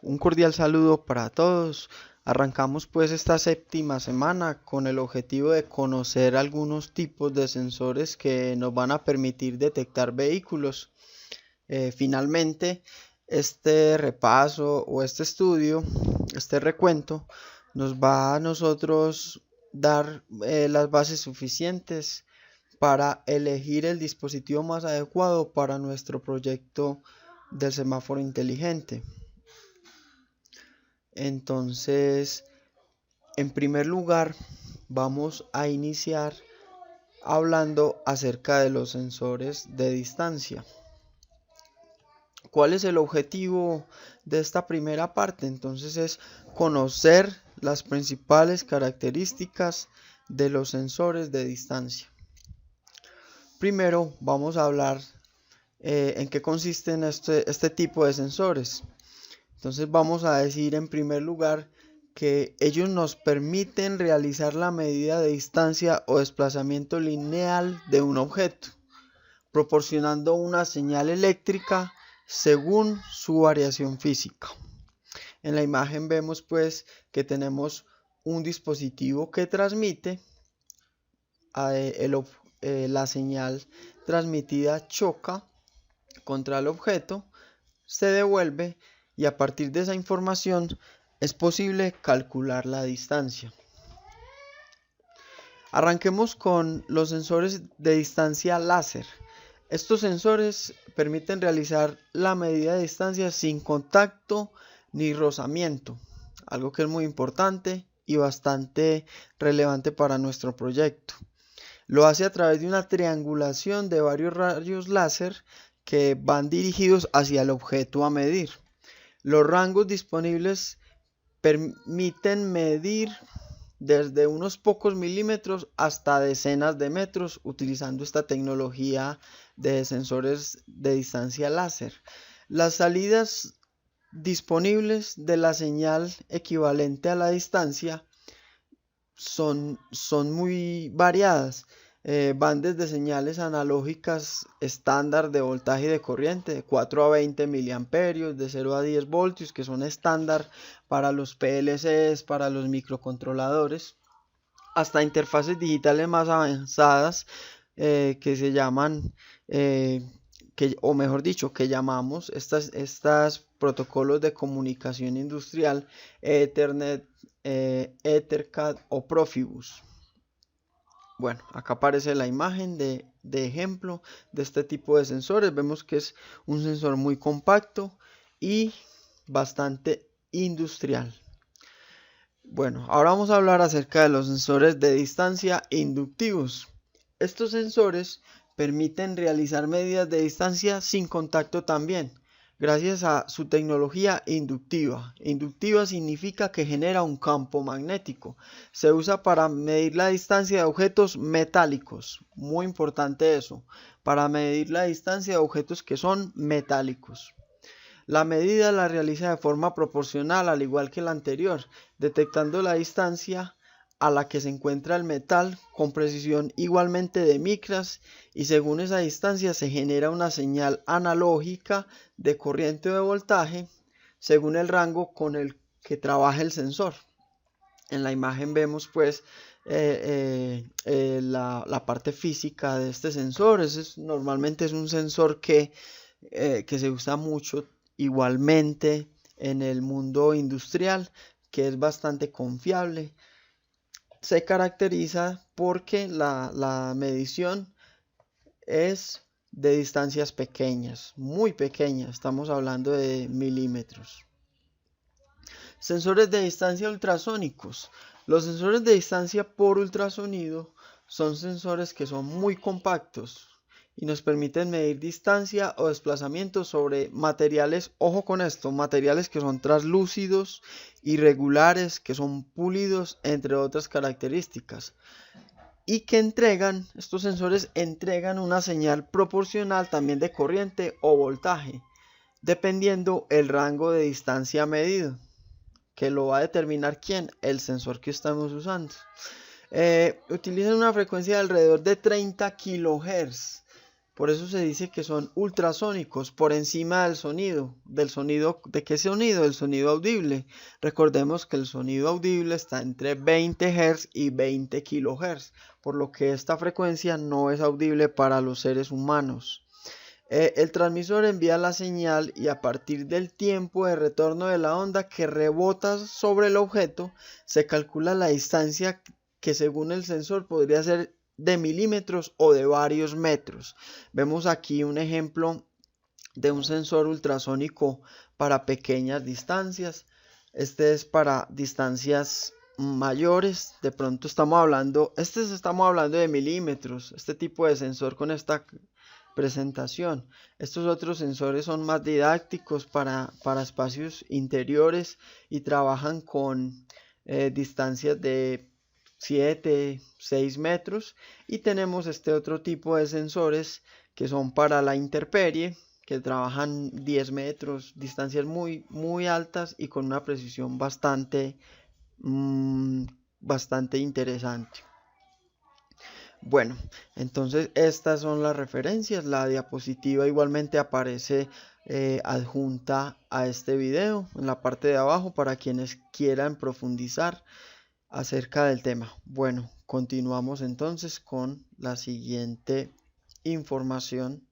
Un cordial saludo para todos. Arrancamos pues esta séptima semana con el objetivo de conocer algunos tipos de sensores que nos van a permitir detectar vehículos. Finalmente, este repaso o este estudio, este recuento, nos va a nosotros dar las bases suficientes para elegir el dispositivo más adecuado para nuestro proyecto del semáforo inteligente. Entonces, en primer lugar, vamos a iniciar hablando acerca de los sensores de distancia. ¿Cuál es el objetivo de esta primera parte? Entonces es conocer las principales características de los sensores de distancia. Primero vamos a hablar en qué consisten este tipo de sensores. Entonces vamos a decir en primer lugar que ellos nos permiten realizar la medida de distancia o desplazamiento lineal de un objeto, proporcionando una señal eléctrica según su variación física. En la imagen vemos pues que tenemos un dispositivo que transmite, la señal transmitida choca contra el objeto, se devuelve y a partir de esa información es posible calcular la distancia. Arranquemos con los sensores de distancia láser. Estos sensores permiten realizar la medida de distancia sin contacto ni rozamiento, algo que es muy importante y bastante relevante para nuestro proyecto. Lo hace a través de una triangulación de varios rayos láser que van dirigidos hacia el objeto a medir. Los rangos disponibles permiten medir desde unos pocos milímetros hasta decenas de metros utilizando esta tecnología de sensores de distancia láser. Las salidas disponibles de la señal equivalente a la distancia son muy variadas. Van desde señales analógicas estándar de voltaje y de corriente de 4 a 20 miliamperios, de 0 a 10 voltios, que son estándar para los PLCs, para los microcontroladores, hasta interfaces digitales más avanzadas que se llaman, o mejor dicho, que llamamos estas protocolos de comunicación industrial Ethernet, Ethercat o Profibus. Bueno, acá aparece la imagen de ejemplo de este tipo de sensores. Vemos que es un sensor muy compacto y bastante industrial. Bueno, ahora vamos a hablar acerca de los sensores de distancia inductivos. Estos sensores permiten realizar medidas de distancia sin contacto también, gracias a su tecnología inductiva. Inductiva significa que genera un campo magnético. Se usa para medir la distancia de objetos metálicos. Muy importante eso, para medir la distancia de objetos que son metálicos. La medida la realiza de forma proporcional, al igual que la anterior, detectando la distancia a la que se encuentra el metal con precisión igualmente de micras, y según esa distancia se genera una señal analógica de corriente o de voltaje según el rango con el que trabaja el sensor. En la imagen vemos pues la parte física de este sensor. Normalmente es un sensor que se usa mucho igualmente en el mundo industrial, que es bastante confiable. Se caracteriza porque la medición es de distancias pequeñas, muy pequeñas, estamos hablando de milímetros. Sensores de distancia ultrasónicos. Los sensores de distancia por ultrasonido son sensores que son muy compactos y nos permiten medir distancia o desplazamiento sobre materiales, ojo con esto, materiales que son translúcidos, irregulares, que son pulidos, entre otras características. Y que estos sensores entregan una señal proporcional también de corriente o voltaje, dependiendo el rango de distancia medido, que lo va a determinar ¿quién? El sensor que estamos usando. Utilizan una frecuencia de alrededor de 30 kHz. Por eso se dice que son ultrasónicos, por encima del sonido. ¿De qué sonido? Del sonido audible. Recordemos que el sonido audible está entre 20 Hz y 20 kHz, por lo que esta frecuencia no es audible para los seres humanos. El transmisor envía la señal y a partir del tiempo de retorno de la onda que rebota sobre el objeto, se calcula la distancia que según el sensor podría ser de milímetros o de varios metros. Vemos aquí un ejemplo de un sensor ultrasónico para pequeñas distancias. Este es para distancias mayores. De pronto estamos hablando de milímetros. Este tipo de sensor con esta presentación. Estos otros sensores son más didácticos para espacios interiores y trabajan con distancias de 7, 6 metros, y tenemos este otro tipo de sensores que son para la intemperie, que trabajan 10 metros, distancias muy altas y con una precisión bastante interesante. Bueno, entonces estas son las referencias. La diapositiva igualmente aparece adjunta a este video en la parte de abajo para quienes quieran profundizar acerca del tema. Bueno, continuamos entonces con la siguiente información.